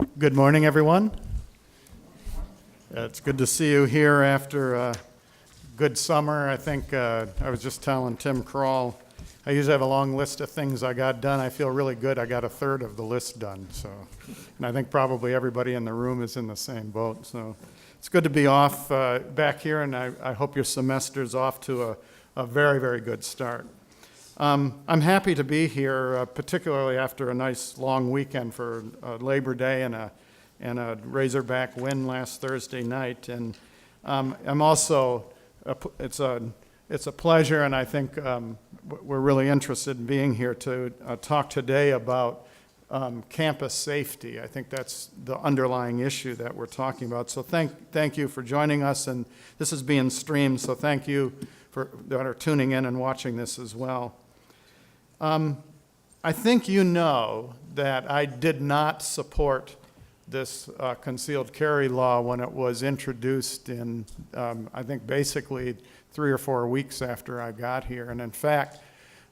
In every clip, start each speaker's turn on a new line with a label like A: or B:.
A: Good morning, everyone. It's good to see you here after a good summer. I think I was just telling Tim Kroll, I usually have a long list of things I got done. I feel really good. I got a third of the list done. And I think probably everybody in the room is in the same boat. So it's good to be off back here, and I hope your semester's off to a very, very good start. I'm happy to be here, particularly after a nice long weekend for Labor Day and a Razorback win last Thursday night. And I'm also, it's a pleasure, and I think we're really interested in being here to talk today about campus safety. I think that's the underlying issue that we're talking about. So thank you for joining us, and this is being streamed, so thank you for that are tuning in and watching this as well. I think you know that I did not support this concealed carry law when it was introduced in, I think, basically 3 or 4 weeks after I got here. And in fact,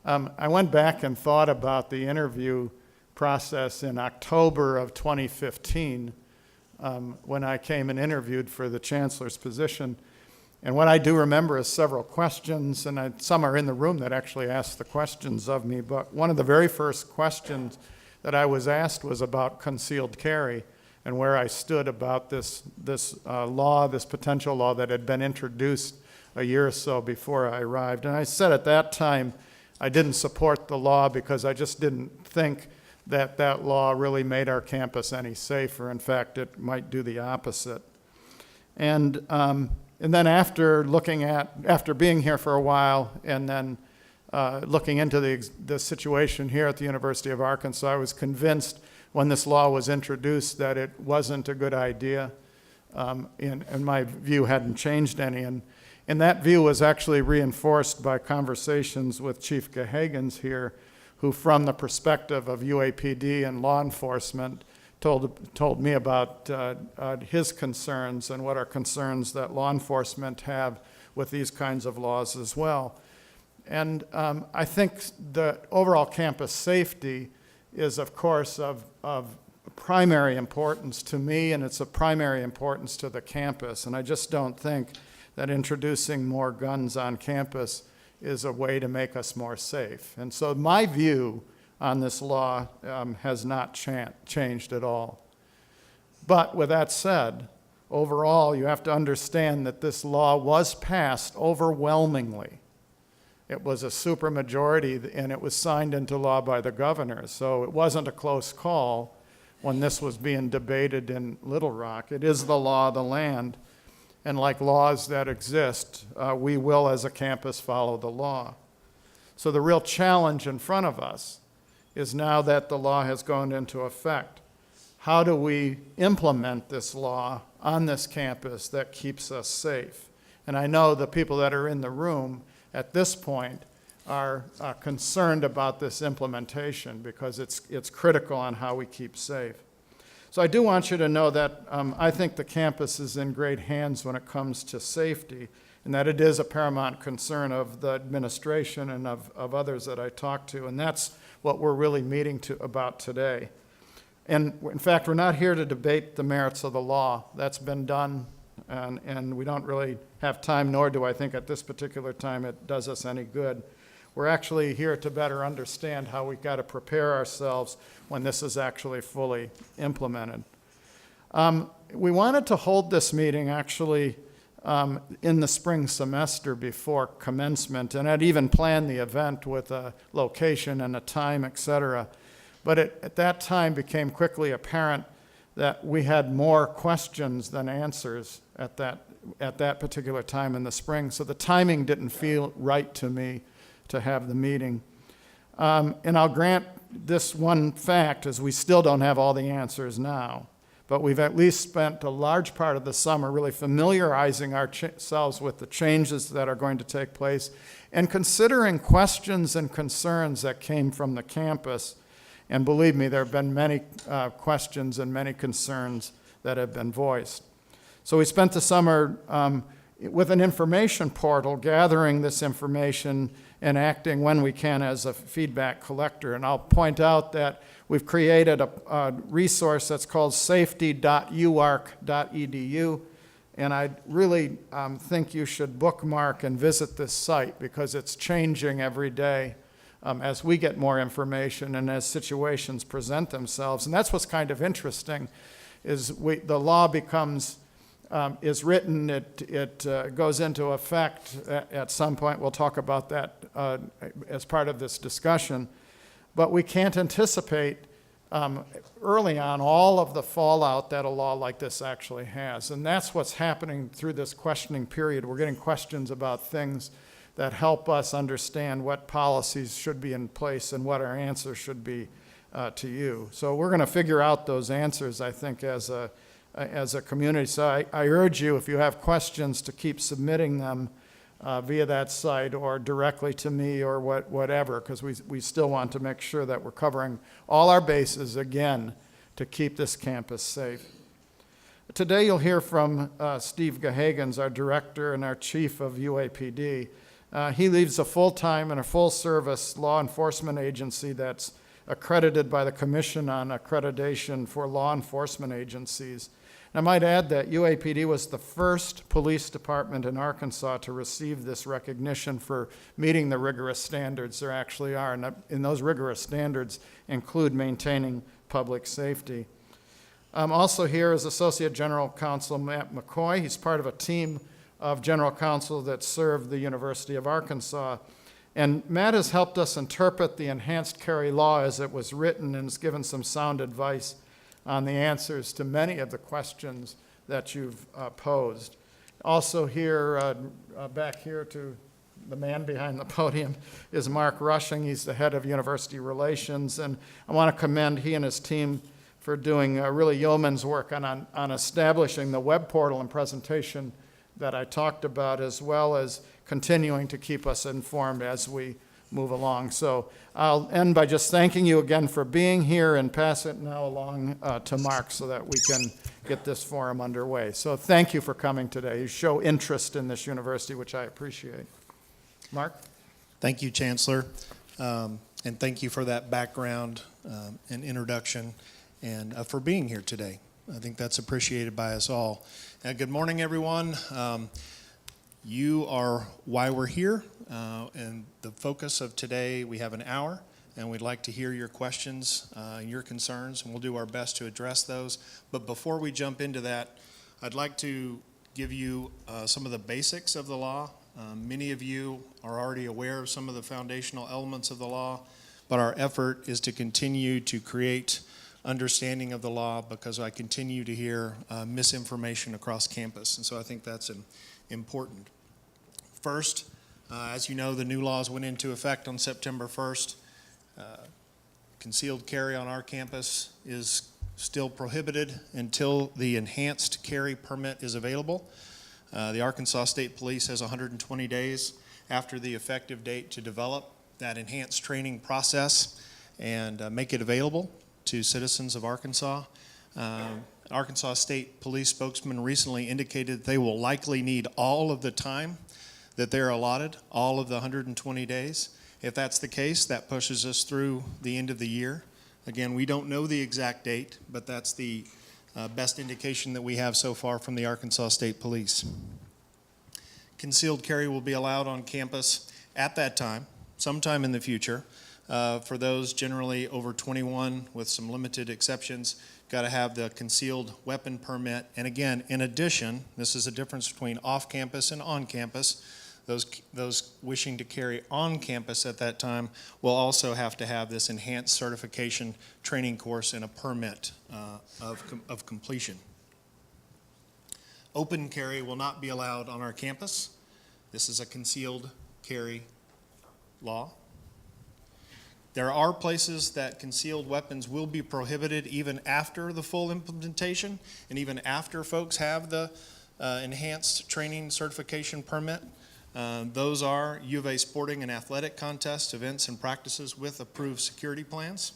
A: I went back and thought about the interview process in October of 2015 when I came and interviewed for the chancellor's position. And what I do remember is several questions, and some are in the room that actually asked the questions of me, but one of the very first questions that I was asked was about concealed carry and where I stood about this law, this potential law that had been introduced a year or so before I arrived. And I said at that time I didn't support the law because I just didn't think that that law really made our campus any safer. In fact, it might do the opposite. And then after being here for a while and then looking into the situation here at the University of Arkansas, I was convinced when this law was introduced that it wasn't a good idea, and my view hadn't changed any. And that view was actually reinforced by conversations with Chief Gehagans here, who from the perspective of UAPD and law enforcement told me about his concerns and what are concerns that law enforcement have with these kinds of laws as well. And I think the overall campus safety is, of course, of primary importance to me, and it's of primary importance to the campus. And I just don't think that introducing more guns on campus is a way to make us more safe. And so my view on this law has not changed at all. But with that said, overall, you have to understand that this law was passed overwhelmingly. It was a supermajority, and it was signed into law by the governor. So it wasn't a close call when this was being debated in Little Rock. It is the law of the land. And like laws that exist, we will, as a campus, follow the law. So the real challenge in front of us is now that the law has gone into effect, how do we implement this law on this campus that keeps us safe? And I know the people that are in the room at this point are concerned about this implementation because it's critical on how we keep safe. So I do want you to know that I think the campus is in great hands when it comes to safety, and that it is a paramount concern of the administration and of others that I talk to, and that's what we're really meeting about today. And in fact, we're not here to debate the merits of the law. That's been done, and we don't really have time, nor do I think at this particular time it does us any good. We're actually here to better understand how we've got to prepare ourselves when this is actually fully implemented. We wanted to hold this meeting actually in the spring semester before commencement, and I'd even planned the event with a location and a time, et cetera. But at that time became quickly apparent that we had more questions than answers at that particular time in the spring. So the timing didn't feel right to me to have the meeting. And I'll grant this one fact is we still don't have all the answers now. But we've at least spent a large part of the summer really familiarizing ourselves with the changes that are going to take place and considering questions and concerns that came from the campus. And believe me, there have been many questions and many concerns that have been voiced. So we spent the summer with an information portal gathering this information and acting when we can as a feedback collector. And I'll point out that we've created a resource that's called safety.uark.edu, and I really think you should bookmark and visit this site because it's changing every day as we get more information and as situations present themselves. And that's what's kind of interesting, is the law becomes is written, it goes into effect at some point. We'll talk about that as part of this discussion. But we can't anticipate early on all of the fallout that a law like this actually has. And that's what's happening through this questioning period. We're getting questions about things that help us understand what policies should be in place and what our answers should be to you. So we're going to figure out those answers, I think, as a community. So I urge you, if you have questions, to keep submitting them via that site or directly to me or whatever, because we still want to make sure that we're covering all our bases, again, to keep this campus safe. Today you'll hear from Steve Gahagans, our director and our chief of UAPD. He leads a full-time and a full-service law enforcement agency that's accredited by the Commission on Accreditation for Law Enforcement Agencies. And I might add that UAPD was the first police department in Arkansas to receive this recognition for meeting the rigorous standards there actually are. And those rigorous standards include maintaining public safety. Also here is Associate General Counsel Matt McCoy. He's part of a team of general counsel that served the University of Arkansas. And Matt has helped us interpret the enhanced carry law as it was written and has given some sound advice on the answers to many of the questions that you've posed. Also here, back here to the man behind the podium, is Mark Rushing. He's the head of university relations, and I want to commend he and his team for doing really yeoman's work on establishing the web portal and presentation that I talked about, as well as continuing to keep us informed as we move along. So I'll end by just thanking you again for being here and pass it now along to Mark so that we can get this forum underway. So thank you for coming today. You show interest in this university, which I appreciate. Mark?
B: Thank you, Chancellor, and thank you for that background and introduction and for being here today. I think that's appreciated by us all. Good morning, everyone. You are why we're here, and the focus of today, we have an hour, and we'd like to hear your questions and your concerns, and we'll do our best to address those. But before we jump into that, I'd like to give you some of the basics of the law. Many of you are already aware of some of the foundational elements of the law, but our effort is to continue to create understanding of the law because I continue to hear misinformation across campus, and so I think that's important. First, as you know, the new laws went into effect on September 1st. Concealed carry on our campus is still prohibited until the enhanced carry permit is available. The Arkansas State Police has 120 days after the effective date to develop that enhanced training process and make it available to citizens of Arkansas. Arkansas State Police spokesman recently indicated they will likely need all of the time that they're allotted, all of the 120 days. If that's the case, that pushes us through the end of the year. Again, we don't know the exact date, but that's the best indication that we have so far from the Arkansas State Police. Concealed carry will be allowed on campus at that time, sometime in the future. For those generally over 21, with some limited exceptions, got to have the concealed weapon permit. And again, in addition, this is a difference between off-campus and on-campus. Those wishing to carry on campus at that time will also have to have this enhanced certification training course and a permit of completion. Open carry will not be allowed on our campus. This is a concealed carry law. There are places that concealed weapons will be prohibited even after the full implementation and even after folks have the enhanced training certification permit. Those are U of A sporting and athletic contests, events and practices with approved security plans.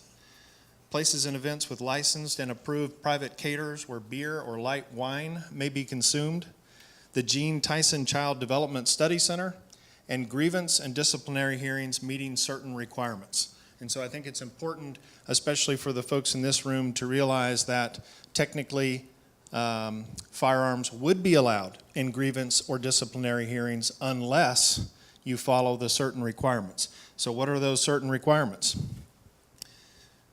B: Places and events with licensed and approved private caterers where beer or light wine may be consumed. The Gene Tyson Child Development Study Center and grievance and disciplinary hearings meeting certain requirements. And so I think it's important, especially for the folks in this room, to realize that technically firearms would be allowed in grievance or disciplinary hearings unless you follow the certain requirements. So what are those certain requirements?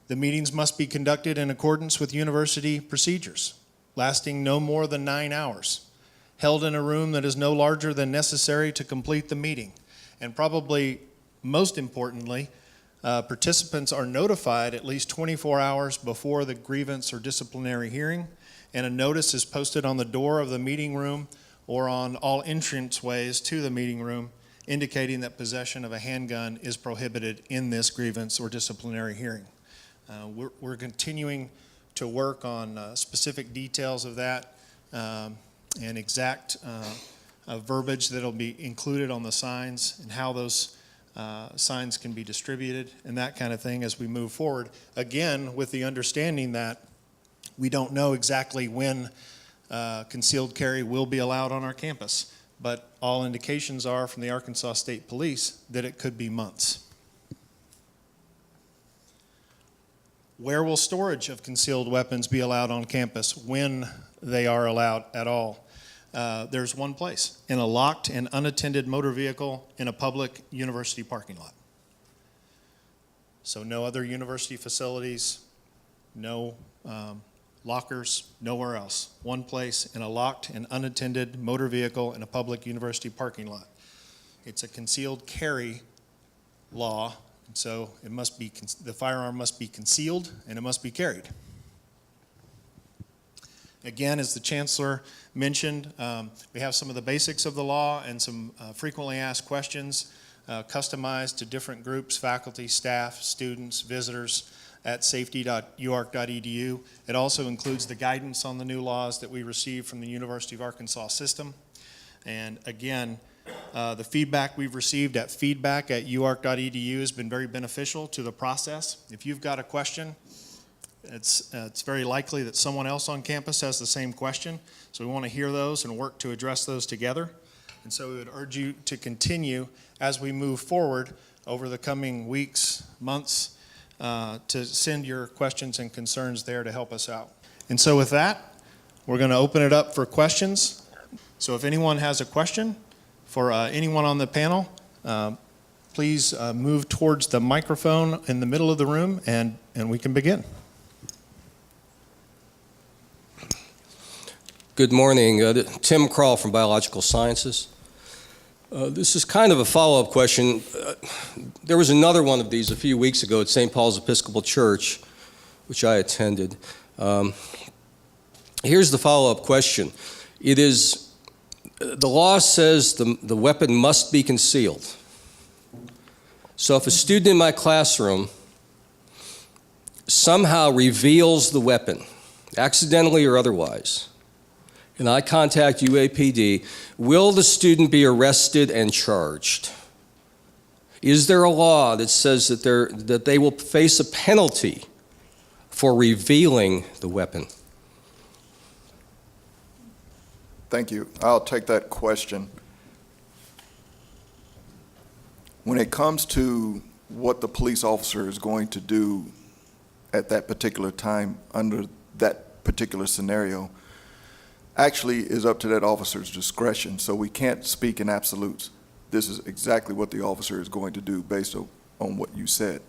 B: The meetings must be conducted in accordance with university procedures, lasting no more than 9 hours, held in a room that is no larger than necessary to complete the meeting. And probably most importantly, participants are notified at least 24 hours before the grievance or disciplinary hearing, and a notice is posted on the door of the meeting room or on all entranceways to the meeting room, indicating that possession of a handgun is prohibited in this grievance or disciplinary hearing. We're continuing to work on specific details of that and exact verbiage that'll be included on the signs and how those signs can be distributed and that kind of thing as we move forward. Again, with the understanding that we don't know exactly when concealed carry will be allowed on our campus, but all indications are from the Arkansas State Police that it could be months. Where will storage of concealed weapons be allowed on campus when they are allowed at all? There's one place, in a locked and unattended motor vehicle in a public university parking lot. So no other university facilities, no lockers, nowhere else. One place in a locked and unattended motor vehicle in a public university parking lot. It's a concealed carry law, and so it must be, the firearm must be concealed and it must be carried. Again, as the Chancellor mentioned, we have some of the basics of the law and some frequently asked questions customized to different groups, faculty, staff, students, visitors at safety.uark.edu. It also includes the guidance on the new laws that we received from the University of Arkansas system. And again, the feedback we've received at feedback@uark.edu has been very beneficial to the process. If you've got a question, it's very likely that someone else on campus has the same question. So we want to hear those and work to address those together. And so we would urge you to continue as we move forward over the coming weeks, months, to send your questions and concerns there to help us out. And so with that, we're going to open it up for questions. So if anyone has a question for anyone on the panel, please move towards the microphone in the middle of the room and we can begin.
C: Good morning. Tim Krall from Biological Sciences. This is kind of a follow-up question. There was another one of these a few weeks ago at St. Paul's Episcopal Church, which I attended. Here's the follow-up question. It is, the law says the weapon must be concealed. So if a student in my classroom somehow reveals the weapon, accidentally or otherwise, and I contact UAPD, will the student be arrested and charged? Is there a law that says that they will face a penalty for revealing the weapon?
D: Thank you. I'll take that question. When it comes to what the police officer is going to do at that particular time under that particular scenario, actually is up to that officer's discretion, so we can't speak in absolutes. This is exactly what the officer is going to do based on what you said.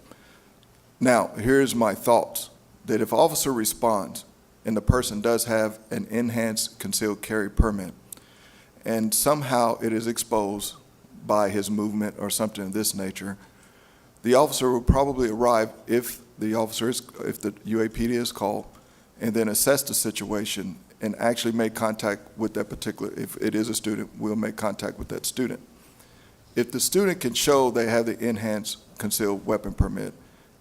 D: Now, here's my thoughts, that if officer responds and the person does have an enhanced concealed carry permit and somehow it is exposed by his movement or something of this nature, the officer will probably arrive if the UAPD is called and then assess the situation and actually make contact with that particular, if it is a student, we'll make contact with that student. If the student can show they have the enhanced concealed weapon permit,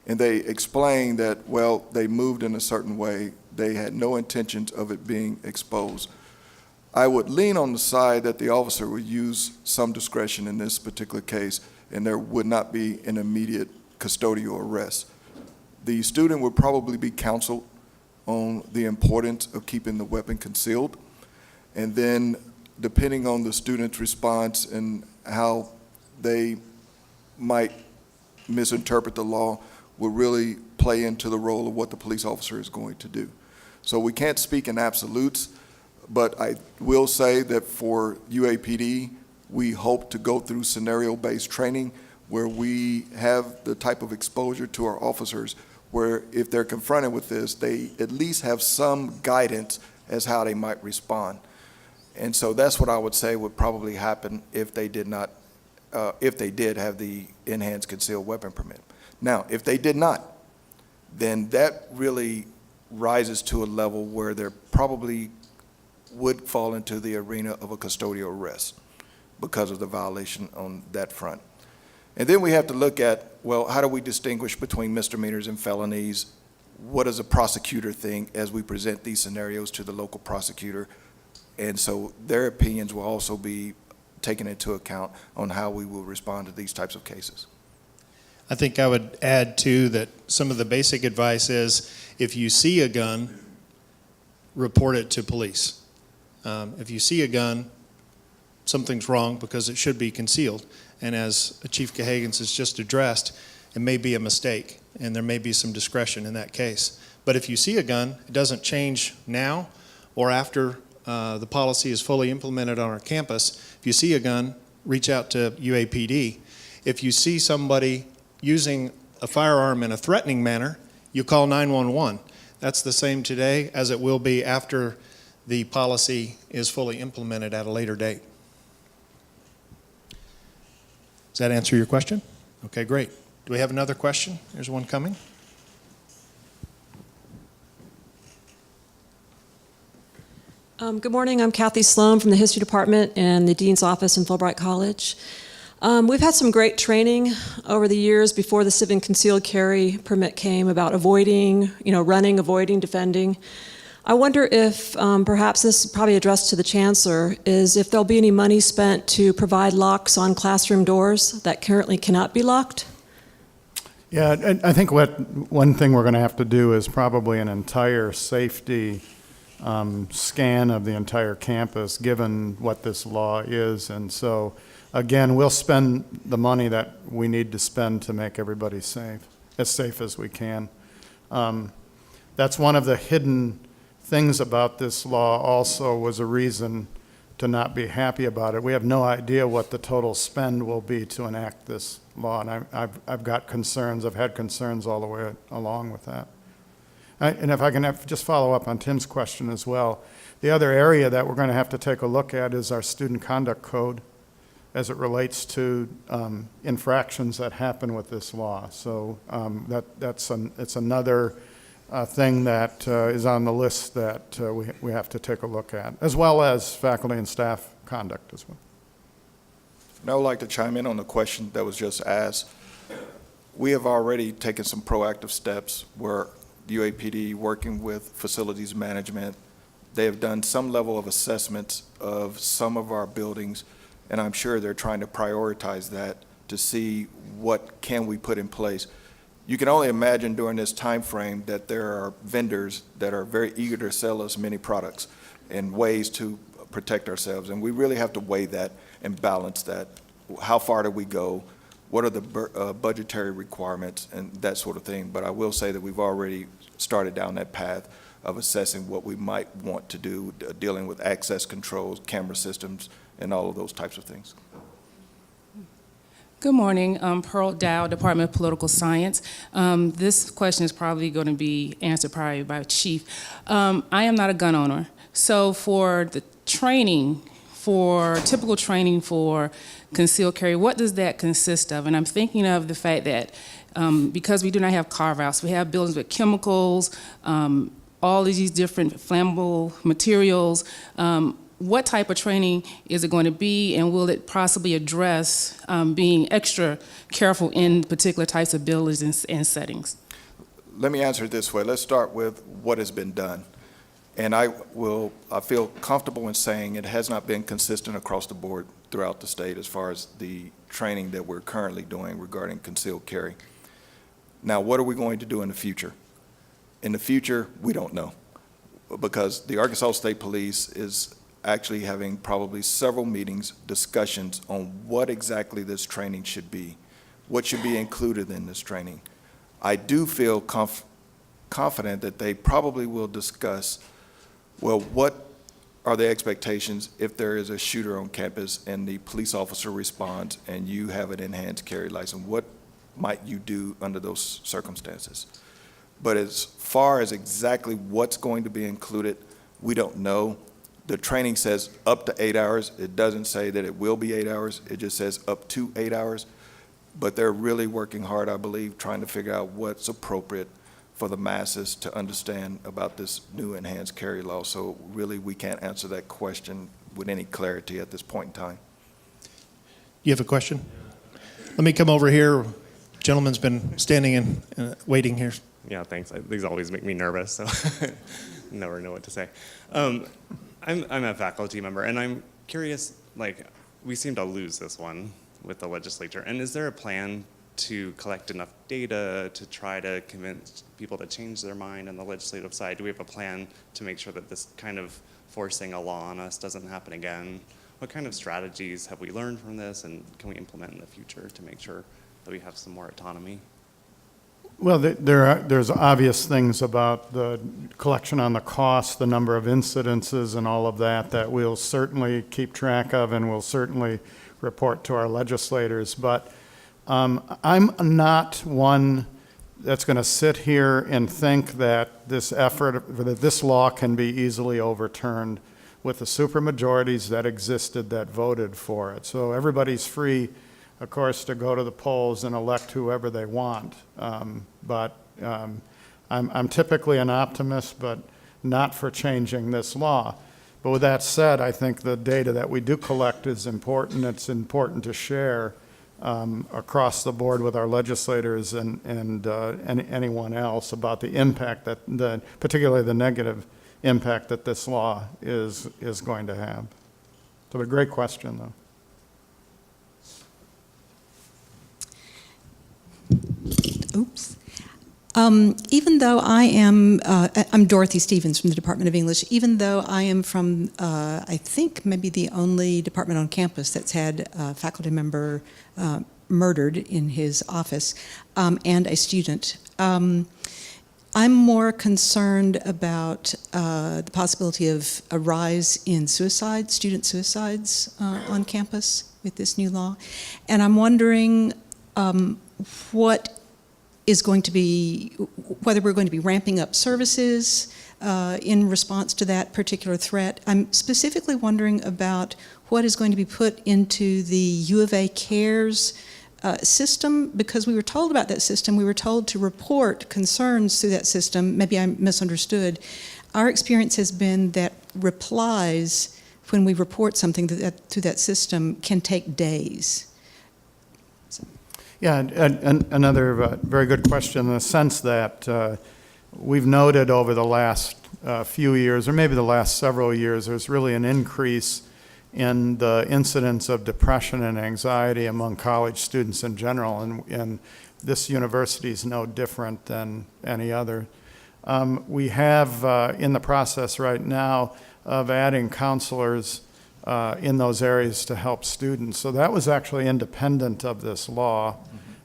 D: and they explain that, well, they moved in a certain way, they had no intentions of it being exposed, I would lean on the side that the officer would use some discretion in this particular case, and there would not be an immediate custodial arrest. The student would probably be counseled on the importance of keeping the weapon concealed. And then depending on the student's response and how they might misinterpret the law will really play into the role of what the police officer is going to do. So we can't speak in absolutes, but I will say that for UAPD, we hope to go through scenario-based training where we have the type of exposure to our officers where if they're confronted with this, they at least have some guidance as how they might respond. And so that's what I would say would probably happen if they did not, if they did have the enhanced concealed weapon permit. Now, if they did not, then that really rises to a level where there probably would fall into the arena of a custodial arrest because of the violation on that front. And then we have to look at, well, how do we distinguish between misdemeanors and felonies? What does a prosecutor think as we present these scenarios to the local prosecutor? And so their opinions will also be taken into account on how we will respond to these types of cases.
B: I think I would add, too, that some of the basic advice is if you see a gun, report it to police. If you see a gun, something's wrong because it should be concealed. And as Chief Cahagans has just addressed, it may be a mistake, and there may be some discretion in that case. But if you see a gun, it doesn't change now or after the policy is fully implemented on our campus. If you see a gun, reach out to UAPD. If you see somebody using a firearm in a threatening manner, you call 911. That's the same today as it will be after the policy is fully implemented at a later date. Does that answer your question? Okay, great. Do we have another question? There's one coming.
E: Good morning. I'm Kathy Sloan from the History Department and the Dean's Office in Fulbright College. We've had some great training over the years before the civic concealed carry permit came about avoiding, running, avoiding, defending. I wonder if perhaps this is probably addressed to the Chancellor, is if there'll be any money spent to provide locks on classroom doors that currently cannot be locked?
A: Yeah, and I think one thing we're going to have to do is probably an entire safety scan of the entire campus, given what this law is. And so, again, we'll spend the money that we need to spend to make everybody safe as we can. That's one of the hidden things about this law also was a reason to not be happy about it. We have no idea what the total spend will be to enact this law, and I've got concerns. I've had concerns all the way along with that. And if I can just follow up on Tim's question as well, the other area that we're going to have to take a look at is our student conduct code as it relates to infractions that happen with this law. So it's another thing that is on the list that we have to take a look at, as well as faculty and staff conduct as well.
D: And I would like to chime in on the question that was just asked. We have already taken some proactive steps where UAPD, working with facilities management, they have done some level of assessments of some of our buildings, and I'm sure they're trying to prioritize that to see what can we put in place. You can only imagine during this time frame that there are vendors that are very eager to sell us many products and ways to protect ourselves, and we really have to weigh that and balance that. How far do we go? What are the budgetary requirements and that sort of thing? But I will say that we've already started down that path of assessing what we might want to do, dealing with access controls, camera systems, and all of those types of things.
F: Good morning. Pearl Dow, Department of Political Science. This question is probably going to be answered probably by Chief. I am not a gun owner. So for the training, for typical training for concealed carry, what does that consist of? And I'm thinking of the fact that because we do not have carve-outs, we have buildings with chemicals, all of these different flammable materials. What type of training is it going to be, and will it possibly address being extra careful in particular types of buildings and settings?
D: Let me answer it this way. Let's start with what has been done. And I feel comfortable in saying it has not been consistent across the board throughout the state as far as the training that we're currently doing regarding concealed carry. Now, what are we going to do in the future? In the future, we don't know, because the Arkansas State Police is actually having probably several meetings, discussions on what exactly this training should be, what should be included in this training. I do feel confident that they probably will discuss, well, what are the expectations if there is a shooter on campus and the police officer responds and you have an enhanced carry license? What might you do under those circumstances? But as far as exactly what's going to be included, we don't know. The training says up to 8 hours. It doesn't say that it will be 8 hours. It just says up to 8 hours. But they're really working hard, I believe, trying to figure out what's appropriate for the masses to understand about this new enhanced carry law. So really, we can't answer that question with any clarity at this point in time.
B: You have a question? Let me come over here. Gentleman's been standing and waiting here.
G: Yeah, thanks. These always make me nervous, so never know what to say. I'm a faculty member, and I'm curious, like, we seem to lose this one with the legislature, and is there a plan to collect enough data to try to convince people to change their mind on the legislative side? Do we have a plan to make sure that this kind of forcing a law on us doesn't happen again? What kind of strategies have we learned from this, and can we implement in the future to make sure that we have some more autonomy?
A: Well, there's obvious things about the collection on the cost, the number of incidences and all of that, that we'll certainly keep track of and we'll certainly report to our legislators. But I'm not one that's going to sit here and think that this law can be easily overturned with the supermajorities that existed that voted for it. So everybody's free, of course, to go to the polls and elect whoever they want. But I'm typically an optimist, but not for changing this law. But with that said, I think the data that we do collect is important. It's important to share across the board with our legislators and anyone else about the impact particularly the negative impact that this law is going to have. So a great question, though.
H: Oops. Even though I am, I'm Dorothy Stevens from the Department of English, even though I am from, I think, maybe the only department on campus that's had a faculty member murdered in his office, and a student, I'm more concerned about the possibility of a rise in student suicides on campus with this new law. And I'm wondering what is going to be, whether we're going to be ramping up services in response to that particular threat. I'm specifically wondering about what is going to be put into the U of A CARES system, because we were told about that system. We were told to report concerns through that system. Maybe I misunderstood. Our experience has been that replies, when we report something through that system, can take days.
A: Yeah, and another very good question in the sense that we've noted over the last few years, or maybe the last several years, there's really an increase in the incidence of depression and anxiety among college students in general, and this university is no different than any other. We have in the process right now of adding counselors in those areas to help students. So that was actually independent of this law,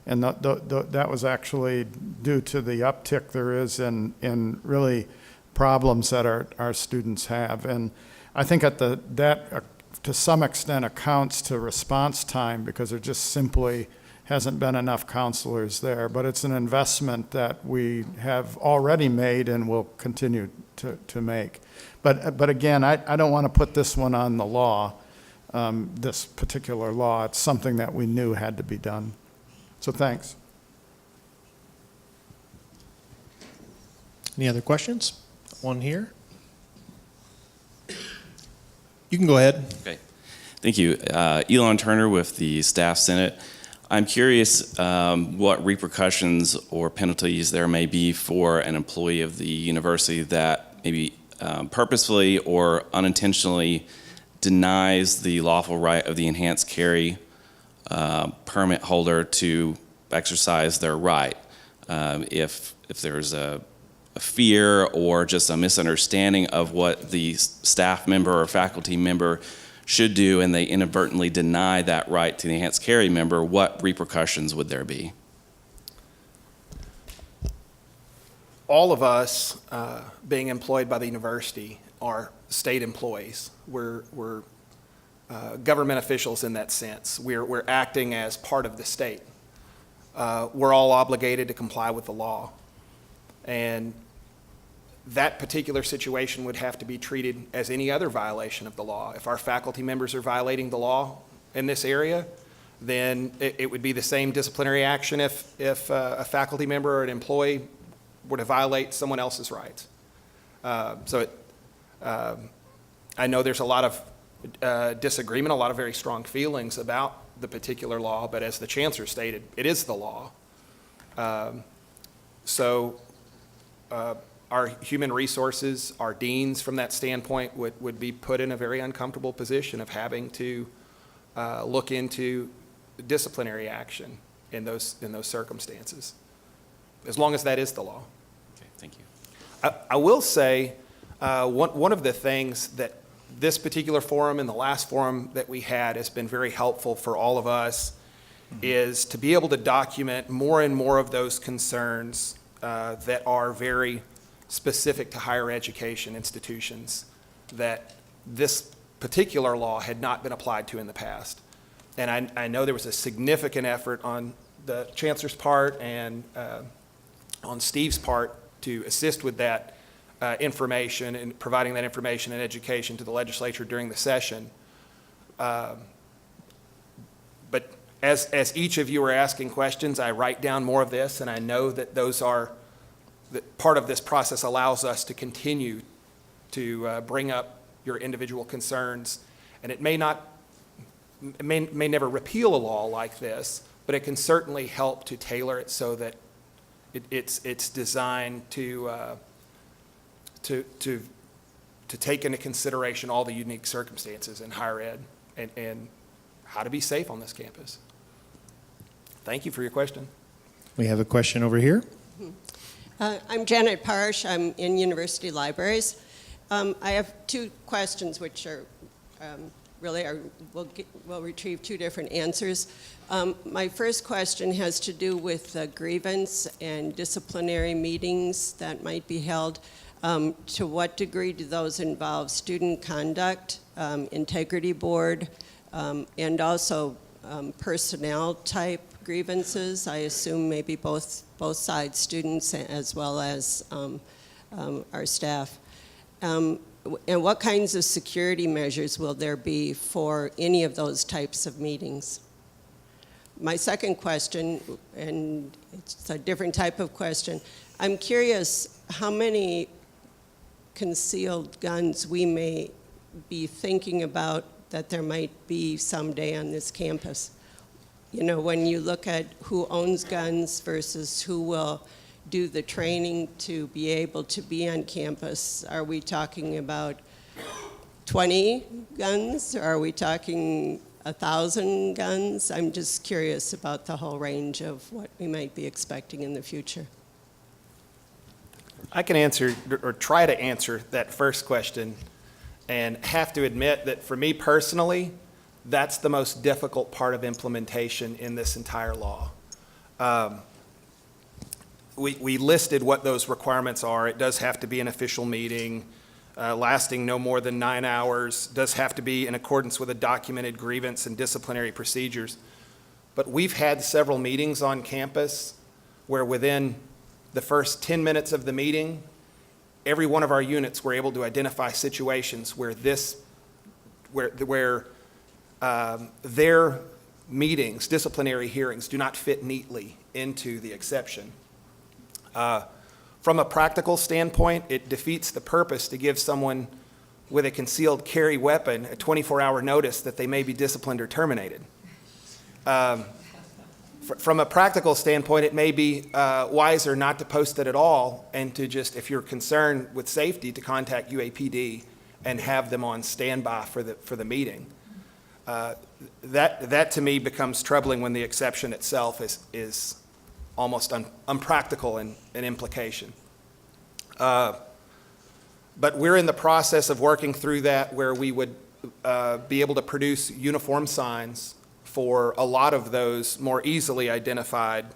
A: and that was actually due to the uptick there is in really problems that our students have. And I think that to some extent accounts to response time, because there just simply hasn't been enough counselors there. But it's an investment that we have already made and will continue to make. But again, I don't want to put this one on the law, this particular law. It's something that we knew had to be done. So thanks.
B: Any other questions? One here. You can go ahead.
I: Okay. Thank you. Elon Turner with the Staff Senate. I'm curious what repercussions or penalties there may be for an employee of the university that maybe purposefully or unintentionally denies the lawful right of the enhanced carry permit holder to exercise their right. If there's a fear or just a misunderstanding of what the staff member or faculty member should do, and they inadvertently deny that right to the enhanced carry member, what repercussions would there be?
J: All of us being employed by the university are state employees. We're government officials in that sense. We're acting as part of the state. We're all obligated to comply with the law. And that particular situation would have to be treated as any other violation of the law. If our faculty members are violating the law in this area, then it would be the same disciplinary action if a faculty member or an employee were to violate someone else's rights. I know there's a lot of disagreement, a lot of very strong feelings about the particular law, but as the chancellor stated, it is the law. Our human resources, our deans from that standpoint would be put in a very uncomfortable position of having to look into disciplinary action in those circumstances, as long as that is the law.
I: Okay, thank you.
J: I will say, one of the things that this particular forum and the last forum that we had has been very helpful for all of us is to be able to document more and more of those concerns that are very specific to higher education institutions that this particular law had not been applied to in the past. And I know there was a significant effort on the chancellor's part and on Steve's part to assist with that information and providing that information and education to the legislature during the session. But as each of you are asking questions, I write down more of this, and I know that that part of this process allows us to continue to bring up your individual concerns. And it may never repeal a law like this, but it can certainly help to tailor it so that it's designed to take into consideration all the unique circumstances in higher ed and how to be safe on this campus. Thank you for your question.
B: We have a question over here.
K: I'm Janet Parsh. I'm in university libraries. I have two questions which are we'll retrieve two different answers. My first question has to do with grievance and disciplinary meetings that might be held. To what degree do those involve student conduct, integrity board, and also personnel type grievances? I assume maybe both sides, students as well as our staff. And what kinds of security measures will there be for any of those types of meetings? My second question, and it's a different type of question, I'm curious how many concealed guns we may be thinking about that there might be someday on this campus. You know, when you look at who owns guns versus who will do the training to be able to be on campus, are we talking about 20 guns? Or are we talking 1,000 guns? I'm just curious about the whole range of what we might be expecting in the future.
J: I can answer or try to answer that first question and have to admit that for me personally, that's the most difficult part of implementation in this entire law. We listed what those requirements are. It does have to be an official meeting lasting no more than 9 hours, does have to be in accordance with a documented grievance and disciplinary procedures. But we've had several meetings on campus where within the first 10 minutes of the meeting, every one of our units were able to identify situations where their meetings, disciplinary hearings, do not fit neatly into the exception. From a practical standpoint, it defeats the purpose to give someone with a concealed carry weapon a 24-hour notice that they may be disciplined or terminated. From a practical standpoint, it may be wiser not to post it at all and to just, if you're concerned with safety, to contact UAPD and have them on standby for the meeting. That to me becomes troubling when the exception itself is almost unpractical in implication. But we're in the process of working through that where we would be able to produce uniform signs for a lot of those more easily identified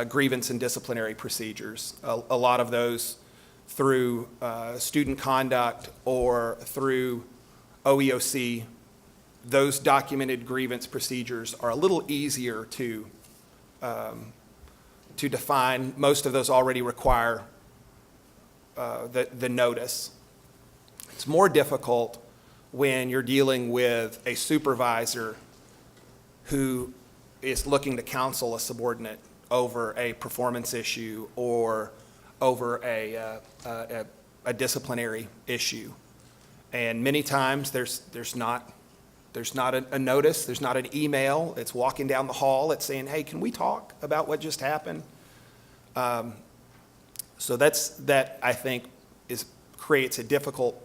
J: grievance and disciplinary procedures. A lot of those through student conduct or through OEOC. Those documented grievance procedures are a little easier to define. Most of those already require the notice. It's more difficult when you're dealing with a supervisor who is looking to counsel a subordinate over a performance issue or over a disciplinary issue. And many times there's not a notice, there's not an email. It's walking down the hall, it's saying, hey, can we talk about what just happened? So that I think creates a difficult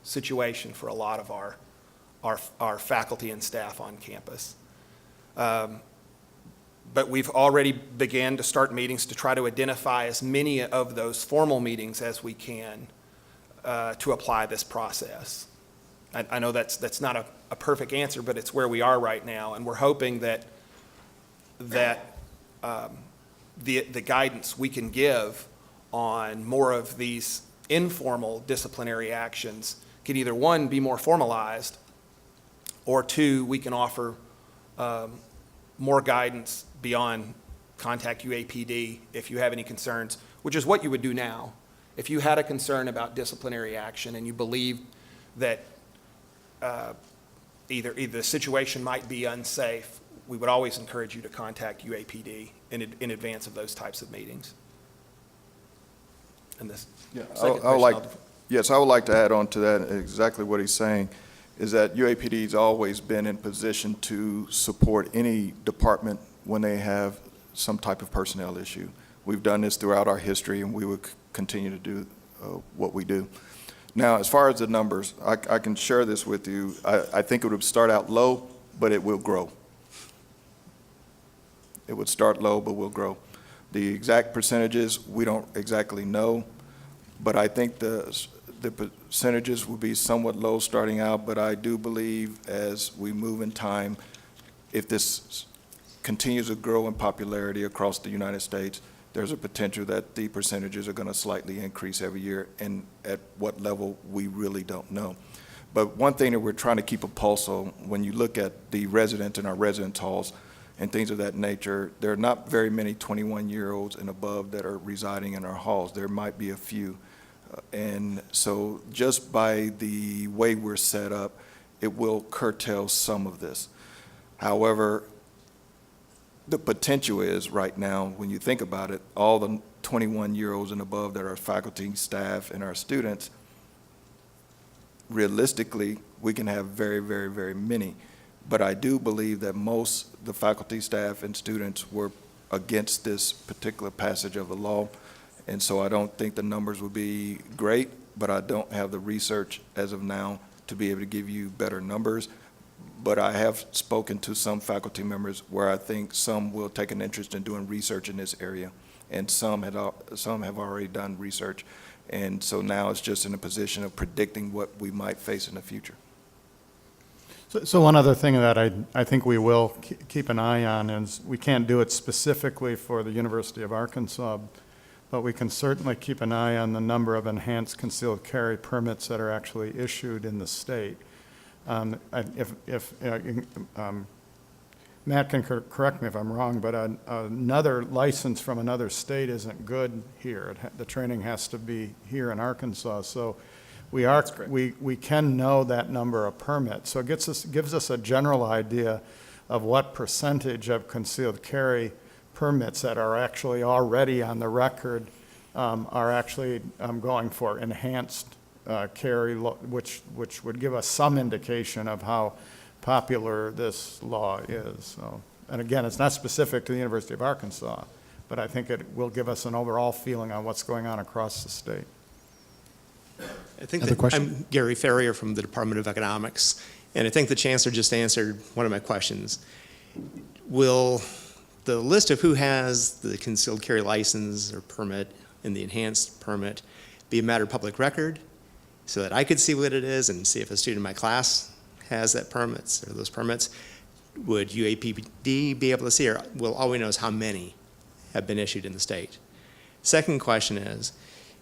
J: situation for a lot of our faculty and staff on campus. But we've already began to start meetings to try to identify as many of those formal meetings as we can to apply this process. I know that's not a perfect answer, but it's where we are right now, and we're hoping that the guidance we can give on more of these informal disciplinary actions can either, one, be more formalized, or two, we can offer more guidance beyond contact UAPD if you have any concerns, which is what you would do now. If you had a concern about disciplinary action and you believed that either the situation might be unsafe, we would always encourage you to contact UAPD in advance of those types of meetings. And this second question,
D: Yes, I would like to add on to that exactly what he's saying, is that UAPD's always been in position to support any department when they have some type of personnel issue. We've done this throughout our history, and we would continue to do what we do. Now, as far as the numbers, I can share this with you. I think it would start out low, but it will grow. It would start low, but will grow. The exact percentages, we don't exactly know, but I think the percentages will be somewhat low starting out, but I do believe as we move in time, if this continues to grow in popularity across the United States, there's a potential that the percentages are going to slightly increase every year, and at what level, we really don't know. But one thing that we're trying to keep a pulse on, when you look at the residents in our residence halls and things of that nature, there are not very many 21-year-olds and above that are residing in our halls. There might be a few. And so just by the way we're set up, it will curtail some of this. However, the potential is right now, when you think about it, all the 21-year-olds and above that are faculty, staff, and our students, realistically, we can have very, very, very many. But I do believe that most the faculty, staff, and students were against this particular passage of the law. And so I don't think the numbers will be great, but I don't have the research as of now to be able to give you better numbers. But I have spoken to some faculty members where I think some will take an interest in doing research in this area, and some have already done research. And so now it's just in a position of predicting what we might face in the future.
A: So one other thing that I think we will keep an eye on is we can't do it specifically for the University of Arkansas, but we can certainly keep an eye on the number of enhanced concealed carry permits that are actually issued in the state. Matt can correct me if I'm wrong, but another license from another state isn't good here. The training has to be here in Arkansas. So we can know that number of permits. So it gives us a general idea of what percentage of concealed carry permits that are actually already on the record are actually going for enhanced carry, which would give us some indication of how popular this law is. So, and again, it's not specific to the University of Arkansas, but I think it will give us an overall feeling on what's going on across the state.
L: I think I'm Gary Ferrier from the Department of Economics, and I think the Chancellor just answered one of my questions. Will the list of who has the concealed carry license or permit and the enhanced permit, be a matter of public record so that I could see what it is and see if a student in my class has that permits or those permits? Would UAPD be able to see, or will all we know is how many have been issued in the state? Second question is,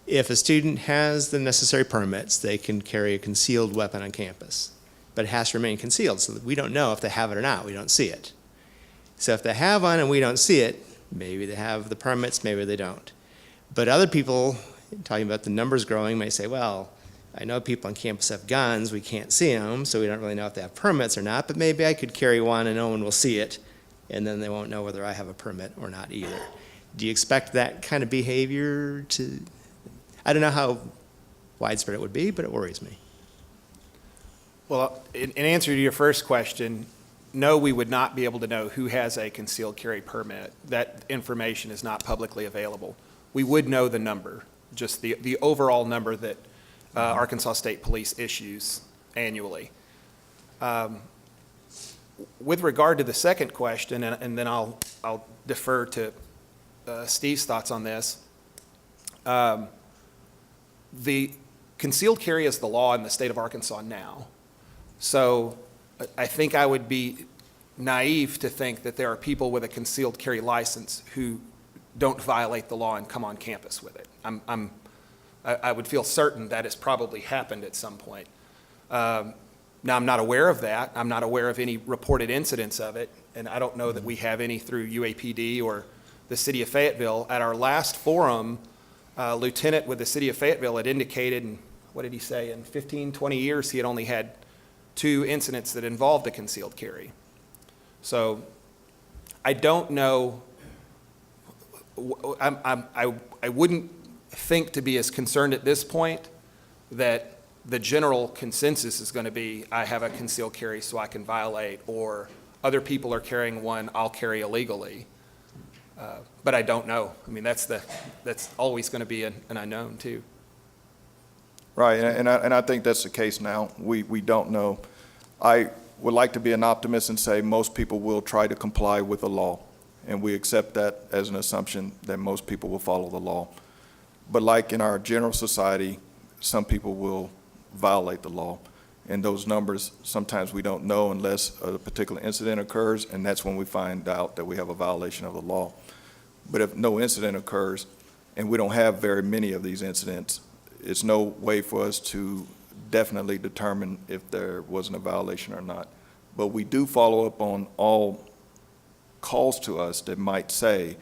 L: if a student has the necessary permits, they can carry a concealed weapon on campus, but it has to remain concealed so that we don't know if they have it or not. We don't see it. So if they have one and we don't see it, maybe they have the permits, maybe they don't. But other people, talking about the numbers growing, may say, well, I know people on campus have guns, we can't see them, so we don't really know if they have permits or not, but maybe I could carry one and no one will see it, and then they won't know whether I have a permit or not either. Do you expect that kind of behavior to, I don't know how widespread it would be, but it worries me.
J: Well, in answer to your first question, no, we would not be able to know who has a concealed carry permit. That information is not publicly available. We would know the number, just the overall number that Arkansas State Police issues annually. With regard to the second question, and then I'll defer to Steve's thoughts on this. The concealed carry is the law in the state of Arkansas now. So I think I would be naive to think that there are people with a concealed carry license who don't violate the law and come on campus with it. I would feel certain that has probably happened at some point. Now, I'm not aware of that. I'm not aware of any reported incidents of it, and I don't know that we have any through UAPD or the city of Fayetteville. At our last forum, Lieutenant with the city of Fayetteville had indicated, and what did he say, in 15, 20 years, he had only had 2 incidents that involved a concealed carry. So I don't know, I wouldn't think to be as concerned at this point that the general consensus is going to be, I have a concealed carry so I can violate, or other people are carrying one, I'll carry illegally. But I don't know. I mean, that's always going to be an unknown too.
D: Right, and I think that's the case now. We don't know. I would like to be an optimist and say most people will try to comply with the law, and we accept that as an assumption that most people will follow the law. But like in our general society, some people will violate the law, and those numbers, sometimes we don't know unless a particular incident occurs, and that's when we find out that we have a violation of the law. But if no incident occurs, and we don't have very many of these incidents, it's no way for us to definitely determine if there wasn't a violation or not. But we do follow up on all calls to us that might say,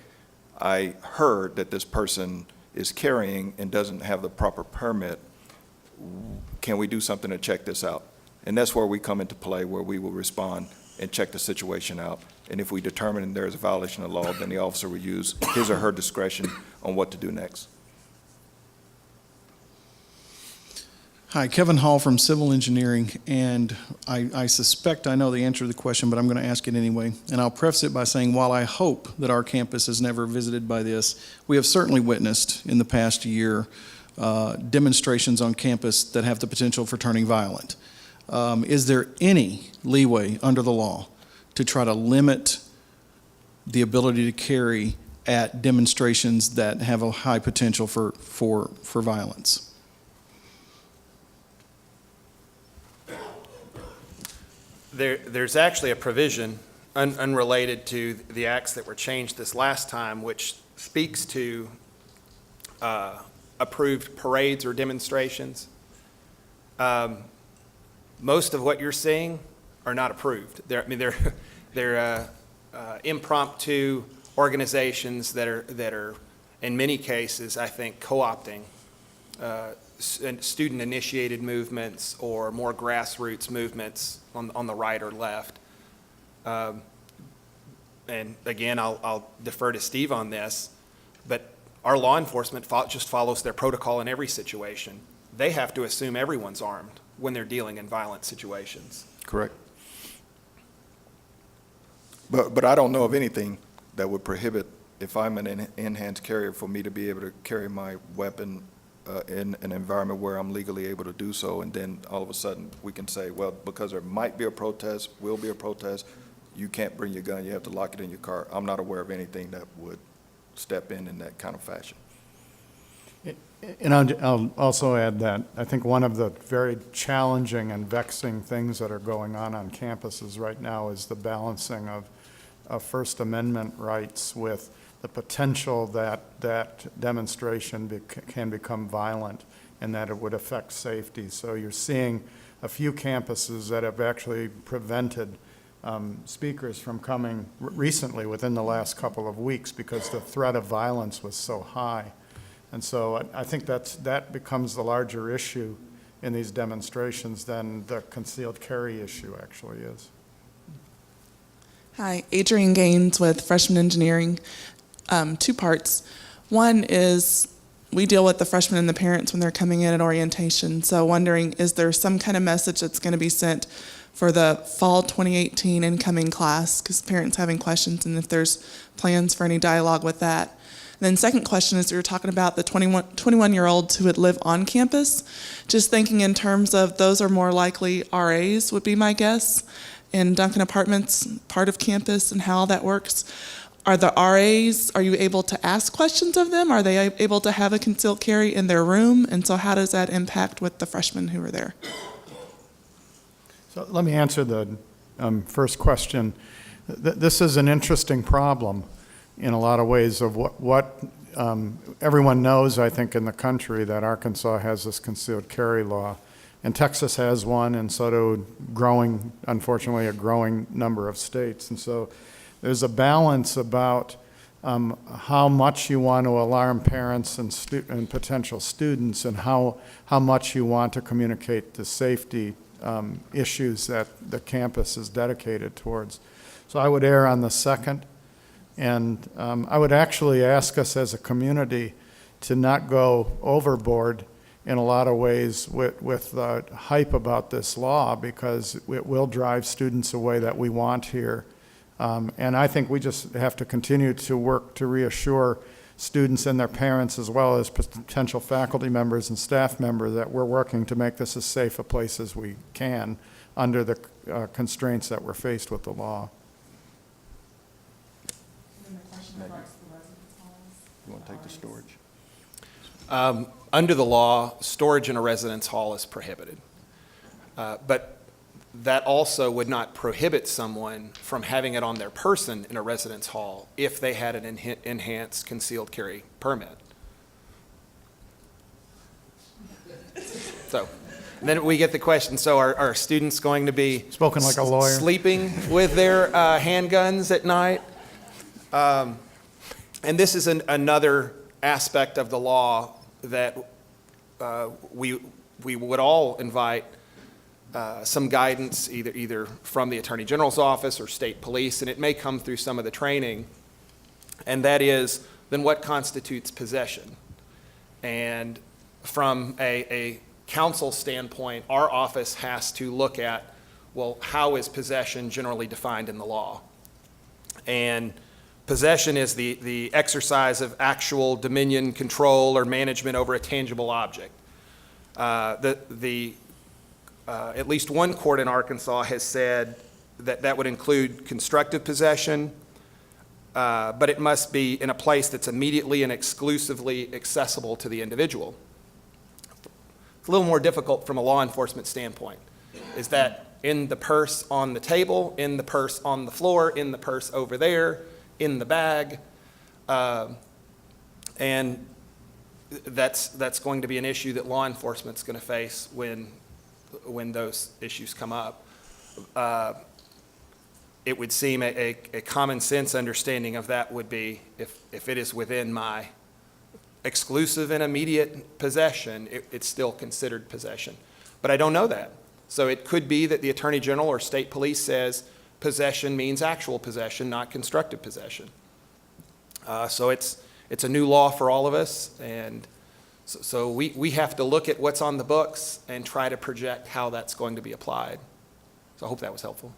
D: I heard that this person is carrying and doesn't have the proper permit. Can we do something to check this out? And that's where we come into play, where we will respond and check the situation out. And if we determine there is a violation of law, then the officer will use his or her discretion on what to do next.
M: Hi, Kevin Hall from Civil Engineering, and I suspect I know the answer to the question, but I'm going to ask it anyway. And I'll preface it by saying, while I hope that our campus is never visited by this, we have certainly witnessed in the past year demonstrations on campus that have the potential for turning violent. Is there any leeway under the law to try to limit the ability to carry at demonstrations that have a high potential for violence?
J: There's actually a provision unrelated to the acts that were changed this last time, which speaks to approved parades or demonstrations. Most of what you're seeing are not approved. They're impromptu organizations that are in many cases, I think, co-opting student-initiated movements or more grassroots movements on the right or left. And again, I'll defer to Steve on this, but our law enforcement just follows their protocol in every situation. They have to assume everyone's armed when they're dealing in violent situations.
D: Correct. But I don't know of anything that would prohibit, if I'm an enhanced carrier, for me to be able to carry my weapon in an environment where I'm legally able to do so, and then all of a sudden we can say, well, because there might be a protest, will be a protest, you can't bring your gun, you have to lock it in your car. I'm not aware of anything that would step in that kind of fashion.
A: And I'll also add that I think one of the very challenging and vexing things that are going on campuses right now is the balancing of First Amendment rights with the potential that demonstration can become violent and that it would affect safety. So you're seeing a few campuses that have actually prevented speakers from coming recently within the last couple of weeks because the threat of violence was so high. And so I think that becomes the larger issue in these demonstrations than the concealed carry issue actually is.
N: Hi, Adrienne Gaines with Freshman Engineering. 2 parts. One is we deal with the freshmen and the parents when they're coming in at orientation. So wondering, is there some kind of message that's going to be sent for the fall 2018 incoming class? Because parents having questions, and if there's plans for any dialogue with that. And then second question is, we were talking about the 21-year-olds who would live on campus. Just thinking in terms of those are more likely RAs would be my guess. In Duncan Apartments, part of campus and how that works. Are the RAs, are you able to ask questions of them? Are they able to have a concealed carry in their room? And so how does that impact with the freshmen who are there?
A: So let me answer the first question. This is an interesting problem in a lot of ways of what everyone knows, I think, in the country that Arkansas has this concealed carry law. And Texas has one, and so do unfortunately, a growing number of states. And so there's a balance about how much you want to alarm parents and potential students and how much you want to communicate the safety issues that the campus is dedicated towards. So I would err on the second. And I would actually ask us as a community to not go overboard in a lot of ways with the hype about this law, because it will drive students away that we want here. And I think we just have to continue to work to reassure students and their parents, as well as potential faculty members and staff members, that we're working to make this as safe a place as we can under the constraints that we're faced with the law.
D: You want to take the storage?
J: Under the law, storage in a residence hall is prohibited. But that also would not prohibit someone from having it on their person in a residence hall if they had an enhanced concealed carry permit. So, and then we get the question, so are students going to be
A: Spoken like a lawyer.
J: sleeping with their handguns at night? And this is another aspect of the law that we would all invite some guidance, either from the Attorney General's office or state police, and it may come through some of the training, and that is, then what constitutes possession? And from a council standpoint, our office has to look at, well, how is possession generally defined in the law? And possession is the exercise of actual dominion, control, or management over a tangible object. At least one court in Arkansas has said that that would include constructive possession, but it must be in a place that's immediately and exclusively accessible to the individual. It's a little more difficult from a law enforcement standpoint. Is that in the purse on the table, in the purse on the floor, in the purse over there, in the bag? And that's going to be an issue that law enforcement's going to face when those issues come up. It would seem a common sense understanding of that would be if it is within my exclusive and immediate possession, it's still considered possession. But I don't know that. So it could be that the Attorney General or state police says possession means actual possession, not constructive possession. So it's a new law for all of us, and so we have to look at what's on the books and try to project how that's going to be applied. So I hope that was helpful.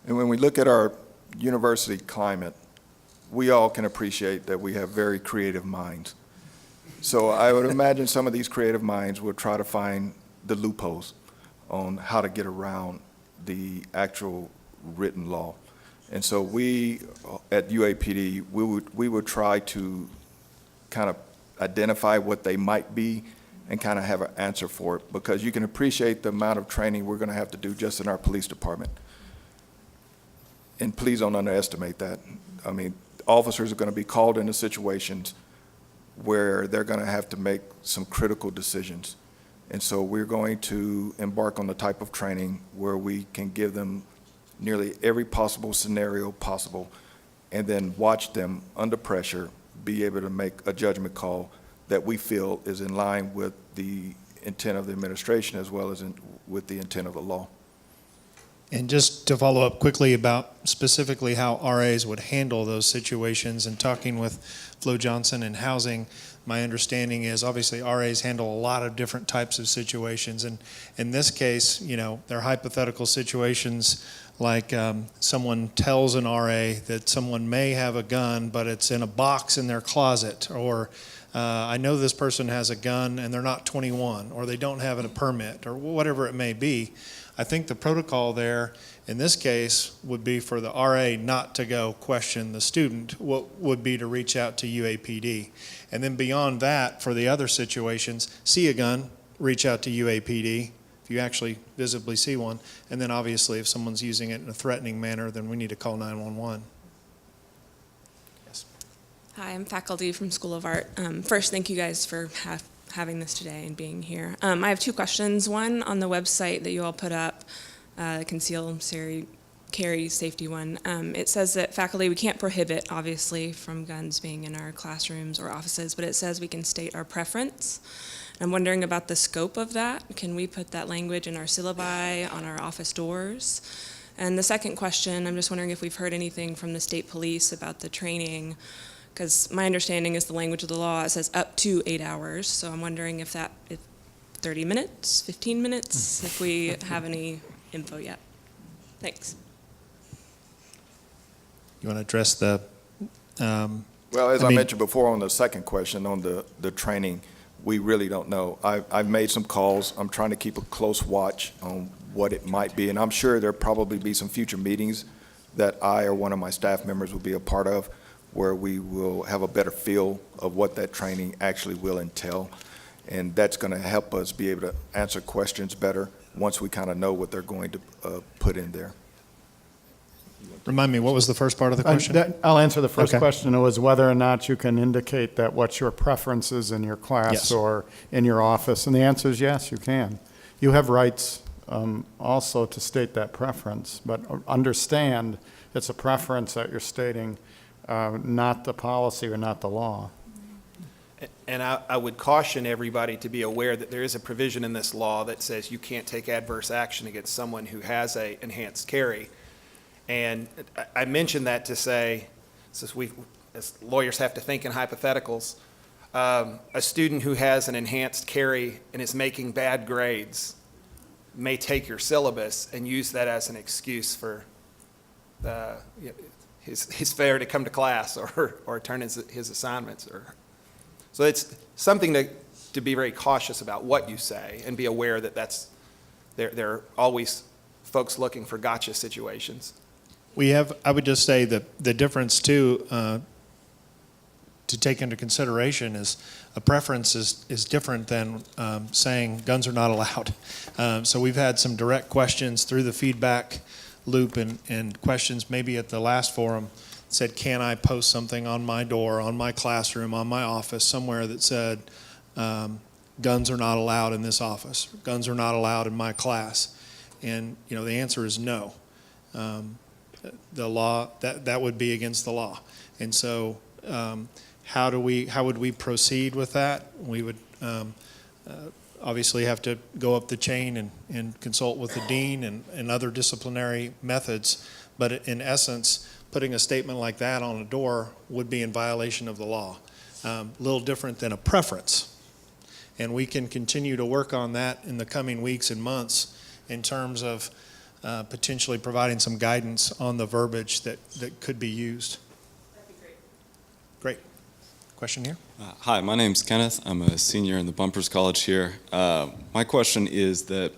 D: And when we look at our university climate, we all can appreciate that we have very creative minds. So I would imagine some of these creative minds will try to find the loopholes on how to get around the actual written law. And so we, at UAPD, we would try to kind of identify what they might be and kind of have an answer for it, because you can appreciate the amount of training we're going to have to do just in our police department. And please don't underestimate that. I mean, officers are going to be called into situations where they're going to have to make some critical decisions. And so we're going to embark on the type of training where we can give them nearly every possible scenario possible, and then watch them under pressure be able to make a judgment call that we feel is in line with the intent of the administration as well as with the intent of the law.
B: And just to follow up quickly about specifically how RAs would handle those situations, and talking with Flo Johnson in housing, my understanding is obviously RAs handle a lot of different types of situations. And in this case, you know, they're hypothetical situations like someone tells an RA that someone may have a gun, but it's in a box in their closet, or I know this person has a gun and they're not 21, or they don't have a permit, or whatever it may be. I think the protocol there in this case would be for the RA not to go question the student. What would be to reach out to UAPD. And then beyond that, for the other situations, see a gun, reach out to UAPD if you actually visibly see one. And then obviously if someone's using it in a threatening manner, then we need to call 911. Yes.
O: Hi, I'm faculty from School of Art. First, thank you guys for having this today and being here. I have two questions. One, on the website that you all put up, the concealed carry safety one, it says that faculty, we can't prohibit, obviously, from guns being in our classrooms or offices, but it says we can state our preference. I'm wondering about the scope of that. Can we put that language in our syllabi, on our office doors? And the second question, I'm just wondering if we've heard anything from the state police about the training, because my understanding is the language of the law, it says up to 8 hours. So I'm wondering if 30 minutes, 15 minutes, if we have any info yet. Thanks.
B: You want to address the...
D: Well, as I mentioned before on the second question on the training, we really don't know. I've made some calls. I'm trying to keep a close watch on what it might be, and I'm sure there'll probably be some future meetings that I or one of my staff members will be a part of, where we will have a better feel of what that training actually will entail. And that's going to help us be able to answer questions better once we kind of know what they're going to put in there.
B: Remind me, what was the first part of the question?
A: I'll answer the first
B: Okay.
A: question. It was whether or not you can indicate that what's your preferences in your class
B: Yes.
A: or in your office. And the answer is yes, you can. You have rights also to state that preference, but understand it's a preference that you're stating, not the policy or not the law.
J: And I would caution everybody to be aware that there is a provision in this law that says you can't take adverse action against someone who has a enhanced carry. And I mentioned that to say, since as lawyers have to think in hypotheticals, a student who has an enhanced carry and is making bad grades may take your syllabus and use that as an excuse for his failure to come to class or turn his assignments. So it's something to be very cautious about what you say and be aware that there are always folks looking for gotcha situations.
B: I would just say that the difference too, to take into consideration is a preference is different than saying guns are not allowed. So we've had some direct questions through the feedback loop and questions maybe at the last forum said, can I post something on my door, on my classroom, on my office, somewhere that said, guns are not allowed in this office, guns are not allowed in my class? And, you know, the answer is no. The law, that would be against the law. And so how would we proceed with that? We would obviously have to go up the chain and consult with the dean and other disciplinary methods. But in essence, putting a statement like that on a door would be in violation of the law. A little different than a preference. And we can continue to work on that in the coming weeks and months in terms of potentially providing some guidance on the verbiage that could be used.
O: That'd be great.
B: Great. Question here?
P: Hi, my name's Kenneth. I'm a senior in the Bumpers College here. My question is that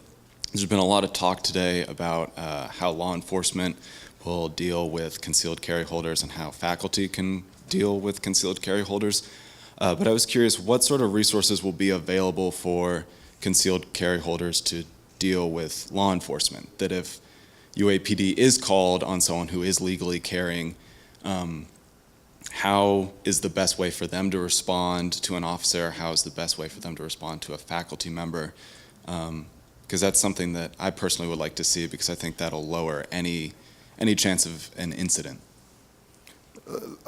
P: there's been a lot of talk today about how law enforcement will deal with concealed carry holders and how faculty can deal with concealed carry holders. But I was curious, what sort of resources will be available for concealed carry holders to deal with law enforcement? That if UAPD is called on someone who is legally carrying, how is the best way for them to respond to an officer? How is the best way for them to respond to a faculty member? Because that's something that I personally would like to see, because I think that'll lower any chance of an incident.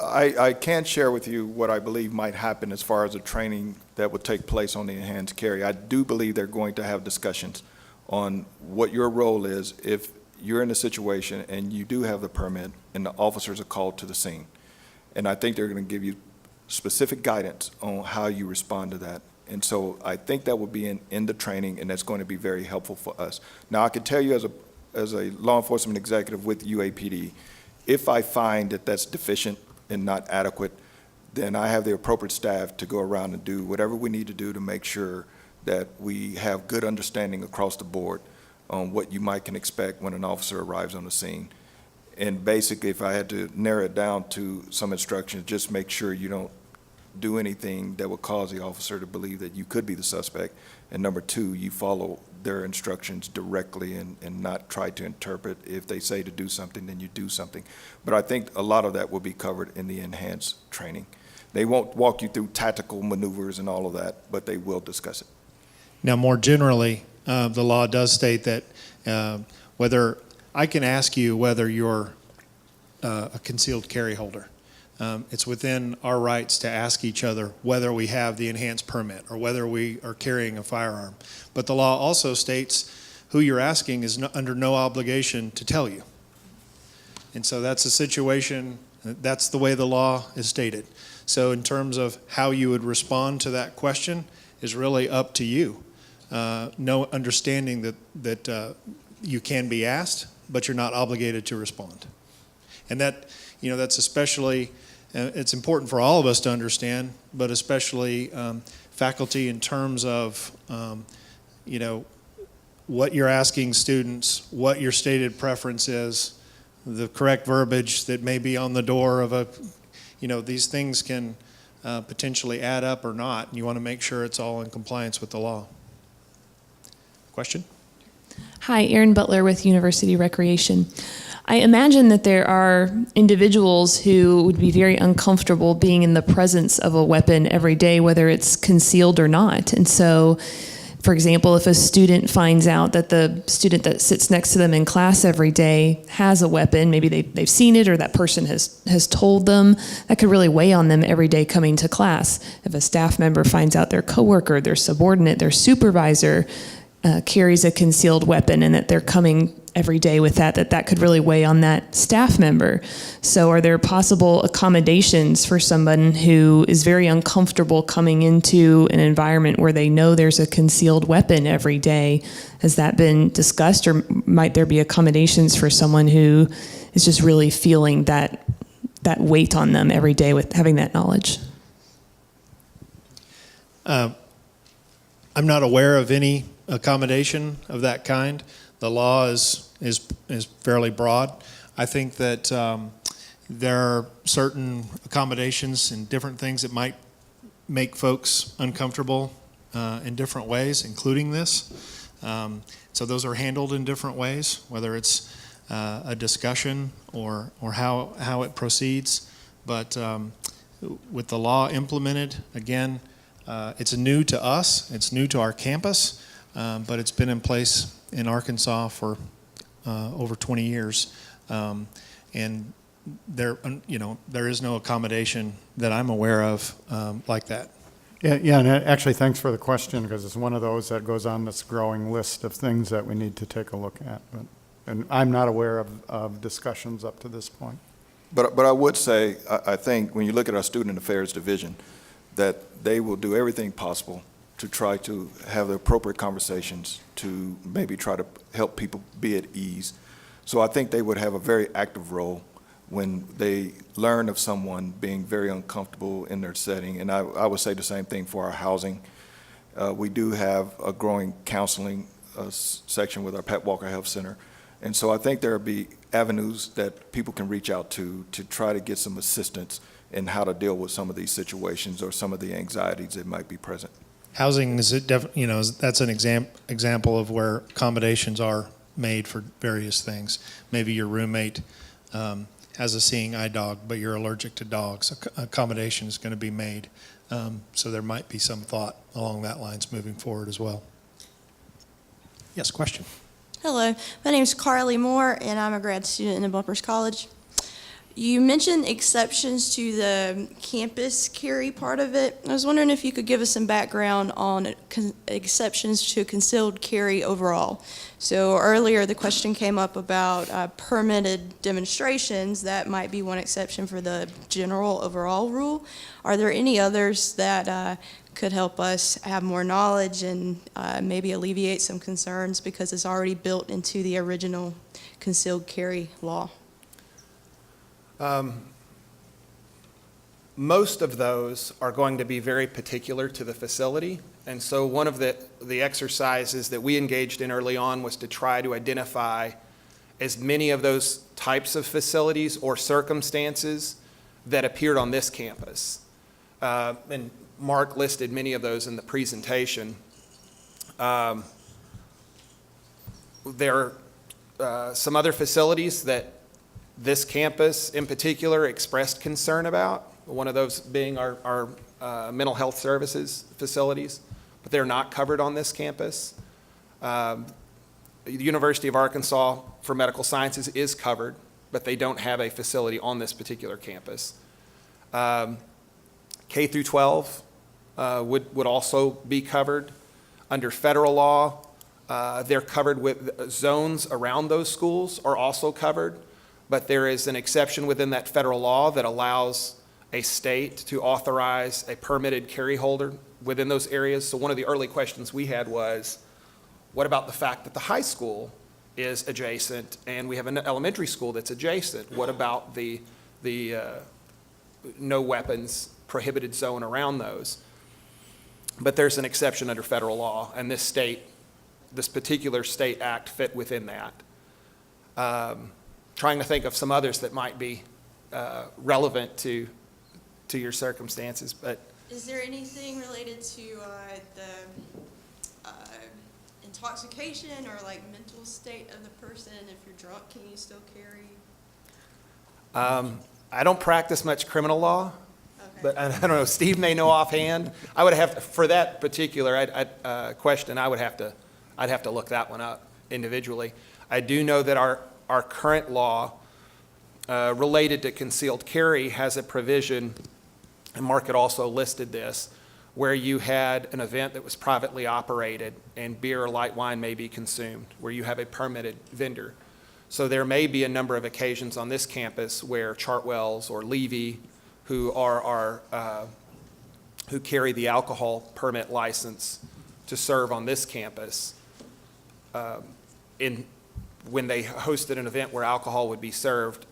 D: I can't share with you what I believe might happen as far as the training that would take place on the enhanced carry. I do believe they're going to have discussions on what your role is if you're in a situation and you do have the permit and the officers are called to the scene. And I think they're going to give you specific guidance on how you respond to that. And so I think that will be in the training, and that's going to be very helpful for us. Now, I can tell you as a law enforcement executive with UAPD, if I find that that's deficient and not adequate, then I have the appropriate staff to go around and do whatever we need to do to make sure that we have good understanding across the board on what you might can expect when an officer arrives on the scene. And basically, if I had to narrow it down to some instructions, just make sure you don't do anything that would cause the officer to believe that you could be the suspect. And number two, you follow their instructions directly and not try to interpret. If they say to do something, then you do something. But I think a lot of that will be covered in the enhanced training. They won't walk you through tactical maneuvers and all of that, but they will discuss it.
B: Now, more generally, the law does state that whether I can ask you whether you're a concealed carry holder. It's within our rights to ask each other whether we have the enhanced permit or whether we are carrying a firearm. But the law also states who you're asking is under no obligation to tell you. And so that's a situation, that's the way the law is stated. So in terms of how you would respond to that question is really up to you. No understanding that you can be asked, but you're not obligated to respond. And that, that's especially, it's important for all of us to understand, but especially faculty in terms of, what you're asking students, what your stated preference is, the correct verbiage that may be on the door of these things can potentially add up or not. And you want to make sure it's all in compliance with the law. Question?
Q: Hi, Erin Butler with University Recreation. I imagine that there are individuals who would be very uncomfortable being in the presence of a weapon every day, whether it's concealed or not. And so, for example, if a student finds out that the student that sits next to them in class every day has a weapon, maybe they've seen it or that person has told them, that could really weigh on them every day coming to class. If a staff member finds out their coworker, their subordinate, their supervisor carries a concealed weapon and that they're coming every day with that could really weigh on that staff member. So are there possible accommodations for someone who is very uncomfortable coming into an environment where they know there's a concealed weapon every day? Has that been discussed, or might there be accommodations for someone who is just really feeling that weight on them every day with having that knowledge?
B: I'm not aware of any accommodation of that kind. The law is fairly broad. I think that there are certain accommodations and different things that might make folks uncomfortable in different ways, including this. So those are handled in different ways, whether it's a discussion or how it proceeds. But with the law implemented, again, it's new to us, it's new to our campus, but it's been in place in Arkansas for over 20 years. And there is no accommodation that I'm aware of like that.
A: Yeah, and actually, thanks for the question, because it's one of those that goes on this growing list of things that we need to take a look at. And I'm not aware of discussions up to this point.
D: But I would say, I think when you look at our Student Affairs Division, that they will do everything possible to try to have the appropriate conversations to maybe try to help people be at ease. So I think they would have a very active role when they learn of someone being very uncomfortable in their setting. And I would say the same thing for our housing. We do have a growing counseling section with our Pat Walker Health Center. And so I think there will be avenues that people can reach out to try to get some assistance and how to deal with some of these situations or some of the anxieties that might be present.
B: Housing is, that's an example of where accommodations are made for various things. Maybe your roommate has a seeing eye dog, but you're allergic to dogs. Accommodation is going to be made. So there might be some thought along that lines moving forward as well. Yes, question.
R: Hello, my name is Carly Moore, and I'm a grad student in Bumpers College. You mentioned exceptions to the campus carry part of it. I was wondering if you could give us some background on exceptions to concealed carry overall. So earlier the question came up about permitted demonstrations. That might be one exception for the general overall rule. Are there any others that could help us have more knowledge and maybe alleviate some concerns because it's already built into the original concealed carry law?
J: Most of those are going to be very particular to the facility. And so one of the exercises that we engaged in early on was to try to identify as many of those types of facilities or circumstances that appeared on this campus. And Mark listed many of those in the presentation. There are some other facilities that this campus in particular expressed concern about, one of those being our mental health services facilities, but they're not covered on this campus. The University of Arkansas for Medical Sciences is covered, but they don't have a facility on this particular campus. K through 12 would also be covered. Under federal law, they're covered with zones around those schools are also covered. But there is an exception within that federal law that allows a state to authorize a permitted carry holder within those areas. So one of the early questions we had was, what about the fact that the high school is adjacent and we have an elementary school that's adjacent? What about the no weapons prohibited zone around those? But there's an exception under federal law, and this particular state act fit within that. Trying to think of some others that might be relevant to your circumstances, but
R: Is there anything related to the intoxication or like mental state of the person? If you're drunk, can you still carry?
J: I don't practice much criminal law, but I don't know, Steve may know offhand. I would have to, for that particular question, I'd have to look that one up individually. I do know that our current law related to concealed carry has a provision, and Mark had also listed this, where you had an event that was privately operated and beer or light wine may be consumed, where you have a permitted vendor. So there may be a number of occasions on this campus where Chartwells or Levy, who who carry the alcohol permit license to serve on this campus, when they hosted an event where alcohol would be served,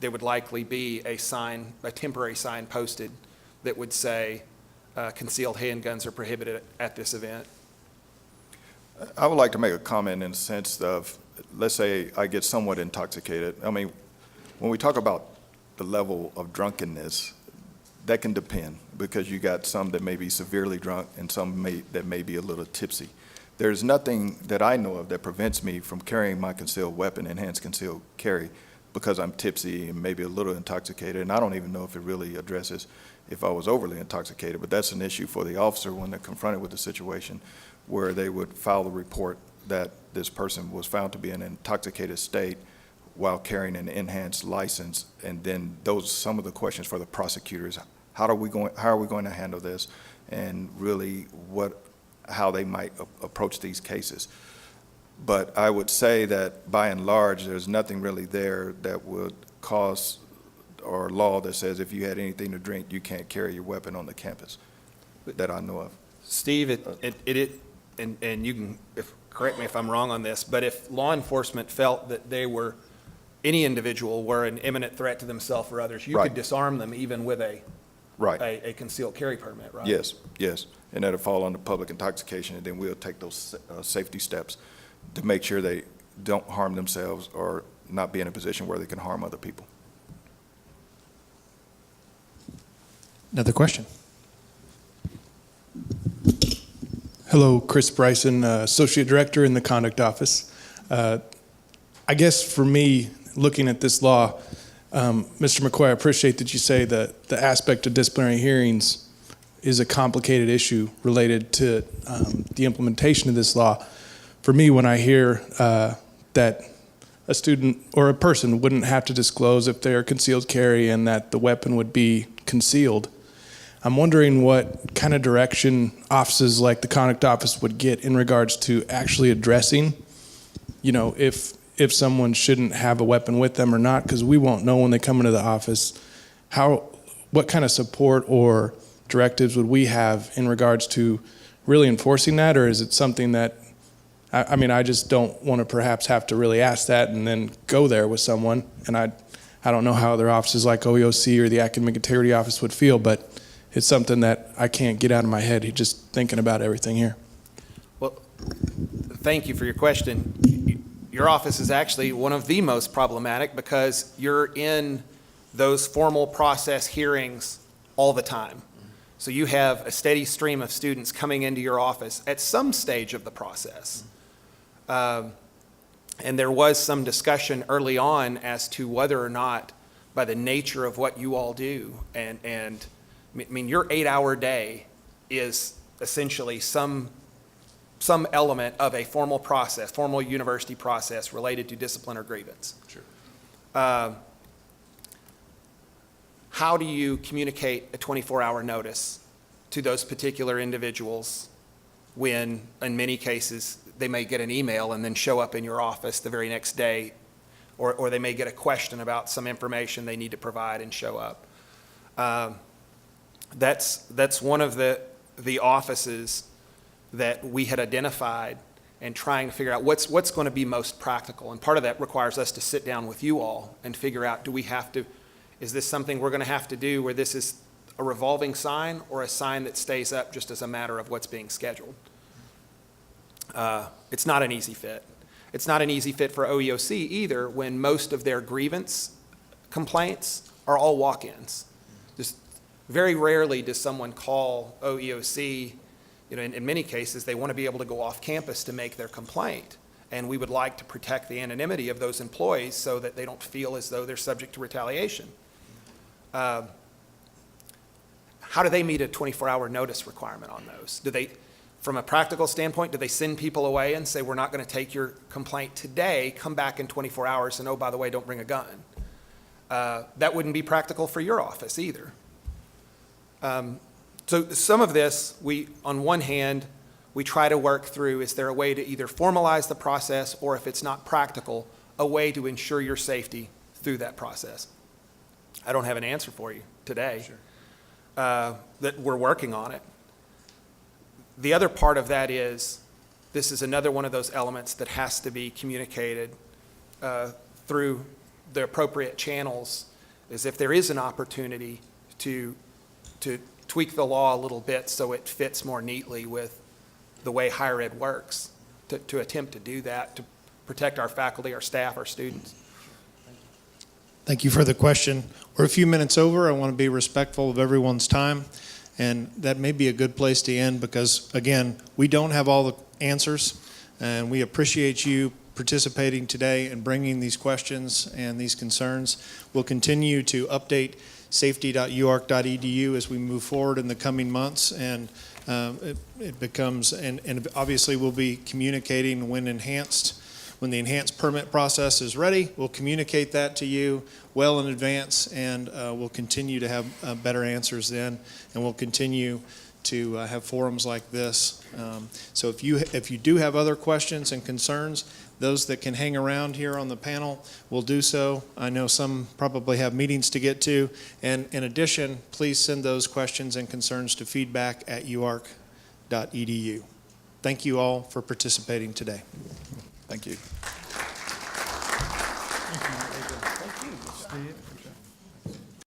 J: there would likely be a temporary sign posted that would say concealed handguns are prohibited at this event.
D: I would like to make a comment in the sense of, let's say I get somewhat intoxicated. I mean, when we talk about the level of drunkenness, that can depend, because you got some that may be severely drunk and some that may be a little tipsy. There's nothing that I know of that prevents me from carrying my concealed weapon, enhanced concealed carry, because I'm tipsy and maybe a little intoxicated, and I don't even know if it really addresses if I was overly intoxicated, but that's an issue for the officer when they're confronted with a situation where they would file a report that this person was found to be in an intoxicated state while carrying an enhanced license, and then those are some of the questions for the prosecutors. How are we going to handle this, and really how they might approach these cases? But I would say that by and large, there's nothing really there that would cause, or law that says if you had anything to drink, you can't carry your weapon on the campus that I know of.
J: Steve, and you can correct me if I'm wrong on this, but if law enforcement felt that any individual were an imminent threat to themselves or others, you could disarm them even with a concealed carry permit, right?
D: Yes, and that'll fall under public intoxication, and then we'll take those safety steps to make sure they don't harm themselves or not be in a position where they can harm other people.
B: Another question?
S: Hello, Chris Bryson, Associate Director in the Conduct Office. I guess for me, looking at this law, Mr. McCoy, I appreciate that you say that the aspect of disciplinary hearings is a complicated issue related to the implementation of this law. For me, when I hear that a student or a person wouldn't have to disclose if they're concealed carry and that the weapon would be concealed, I'm wondering what kind of direction offices like the Conduct Office would get in regards to actually addressing, if someone shouldn't have a weapon with them or not, because we won't know when they come into the office. What kind of support or directives would we have in regards to really enforcing that, or is it something that, I just don't want to perhaps have to really ask that and then go there with someone, and I don't know how other offices like OEOC or the Academic Integrity Office would feel, but it's something that I can't get out of my head just thinking about everything here.
J: Well, thank you for your question. Your office is actually one of the most problematic because you're in those formal process hearings all the time. So you have a steady stream of students coming into your office at some stage of the process. And there was some discussion early on as to whether or not, by the nature of what you all do, and your 8-hour day is essentially some element of a formal process, formal university process related to discipline or grievance.
S: Sure.
J: How do you communicate a 24-hour notice to those particular individuals when, in many cases, they may get an email and then show up in your office the very next day, or they may get a question about some information they need to provide and show up? That's one of the offices that we had identified and trying to figure out what's going to be most practical. And part of that requires us to sit down with you all and figure out, is this something we're going to have to do where this is a revolving sign or a sign that stays up just as a matter of what's being scheduled? It's not an easy fit. It's not an easy fit for OEOC either when most of their grievance complaints are all walk-ins. Just very rarely does someone call OEOC. In many cases, they want to be able to go off campus to make their complaint. And we would like to protect the anonymity of those employees so that they don't feel as though they're subject to retaliation. How do they meet a 24-hour notice requirement on those? From a practical standpoint, do they send people away and say, we're not going to take your complaint today, come back in 24 hours, and oh, by the way, don't bring a gun? That wouldn't be practical for your office either. So some of this, on one hand, we try to work through, is there a way to either formalize the process, or if it's not practical, a way to ensure your safety through that process? I don't have an answer for you today. Sure. That we're working on it. The other part of that is, this is another one of those elements that has to be communicated through the appropriate channels, is if there is an opportunity to tweak the law a little bit so it fits more neatly with the way higher ed works, to attempt to do that, to protect our faculty, our staff, our students.
B: Thank you for the question. We're a few minutes over. I want to be respectful of everyone's time, and that may be a good place to end because, again, we don't have all the answers, and we appreciate you participating today and bringing these questions and these concerns. We'll continue to update safety.uark.edu as we move forward in the coming months, and it becomes, and obviously we'll be communicating when the enhanced permit process is ready. We'll communicate that to you well in advance, and we'll continue to have better answers then, and we'll continue to have forums like this. So if you do have other questions and concerns, those that can hang around here on the panel will do so. I know some probably have meetings to get to, and in addition, please send those questions and concerns to feedback@uark.edu. Thank you all for participating today.
D: Thank you.
A: Thank you, Steve.